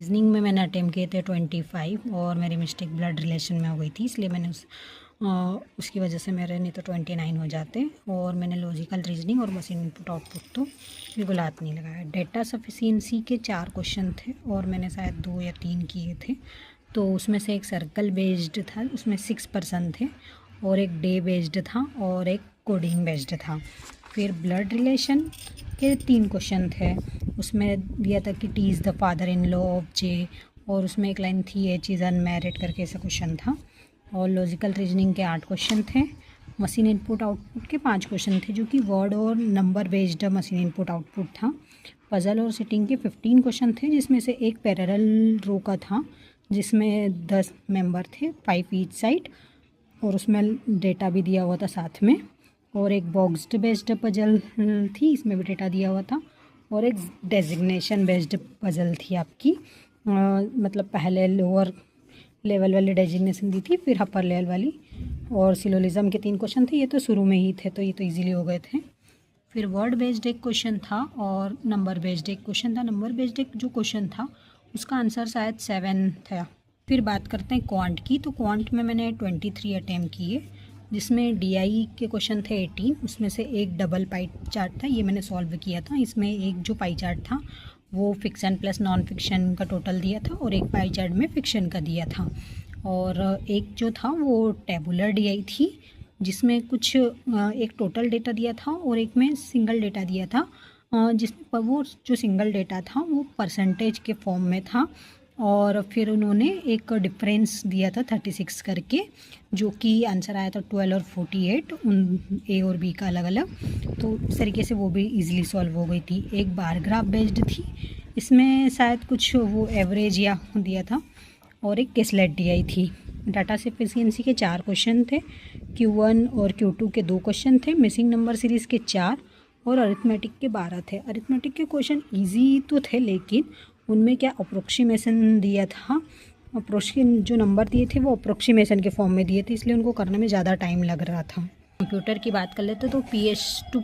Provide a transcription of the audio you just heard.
Reasoning में मैंने attempt किए थे 25 और मेरी मिस्टेक ब्लड रिलेशन में हो गई थी, इसलिए मैंने उसकी वजह से मेरे नहीं तो 29 हो जाते। और मैंने लॉजिकल रीजनिंग और मशीन इनपुट आउटपुट तो बिल्कुल हाथ नहीं लगाया। डेटा सफिशिएंसी के 4 क्वेश्चन थे और मैंने शायद 2 या 3 किए थे। तो उसमें से एक सर्कल बेस्ड था, उसमें 6% थे, और एक डे बेस्ड था और एक कोडिंग बेस्ड था। फिर ब्लड रिलेशन के 3 क्वेश्चन थे, उसमें दिया था कि T is the father in law of J, और उसमें एक लाइन थी एच इज़ अनमैरिड करके ऐसा क्वेश्चन था। और लॉजिकल रीजनिंग के 8 क्वेश्चन थे। मशीन इनपुट आउटपुट के 5 क्वेश्चन थे जो कि वर्ड और number based machine input output था। पजल और सिटिंग के 15 क्वेश्चन थे, जिसमें से एक पैरेलल रो का था जिसमें 10 मेंबर थे, 5 ईच साइड, और उसमें डेटा भी दिया हुआ था साथ में। और एक बॉक्स्ड बेस्ड पजल थी, इसमें भी डेटा दिया हुआ था। और एक डेजिग्नेशन बेस्ड पजल थी आपकी, मतलब पहले लोअर लेवल वाली डेजिग्नेशन दी थी, फिर अपर लेवल वाली। और सिलोलिज्म के 3 क्वेश्चन थे, ये तो शुरू में ही थे तो ये तो इजीली हो गए थे। फिर वर्ड बेस्ड एक क्वेश्चन था और नंबर बेस्ड एक क्वेश्चन था। नंबर बेस्ड एक जो क्वेश्चन था उसका आंसर शायद 7 था। फिर बात करते हैं क्वांट की, तो क्वांट में मैंने 23 अटैम्प्ट किए, जिसमें डीआई के क्वेश्चन थे 18, उसमें से एक डबल पाई चार्ट था, ये मैंने सॉल्व किया था। इसमें एक जो पाई चार्ट था वो फिक्शन प्लस नॉन फिक्शन का टोटल दिया था और एक पाई चार्ट में फिक्शन का दिया था। और एक जो था वो टेबुलर डीआई थी, जिसमें कुछ एक टोटल डेटा दिया था और एक में सिंगल डेटा दिया था, जिसमें वो जो सिंगल डेटा था वो परसेंटेज के फॉर्म में था। और फिर उन्होंने एक डिफरेंस दिया था 36 करके, जो कि आंसर आया था 12 और 48, उन ए और बी का अलग अलग। तो इस तरीके से वो भी इजीली सॉल्व हो गई थी। एक बार ग्राफ बेस्ड थी, इसमें शायद कुछ वो एवरेज या दिया था, और एक केसलेट डीआई थी। डाटा सफिशिएंसी के 4 क्वेश्चन थे, Q1 और Q2 के 2 क्वेश्चन थे, मिसिंग नंबर सीरीज़ के 4 और अरिथमेटिक के 12 थे। अरिथमेटिक के क्वेश्चन इजी तो थे, लेकिन उनमें क्या अप्रोक्सीमेशन दिया था, जो नंबर दिए थे वो अप्रोक्सीमेशन के फॉर्म में दिए थे, इसलिए उनको करने में ज़्यादा टाइम लग रहा था। कंप्यूटर की बात कर लेते तो PS2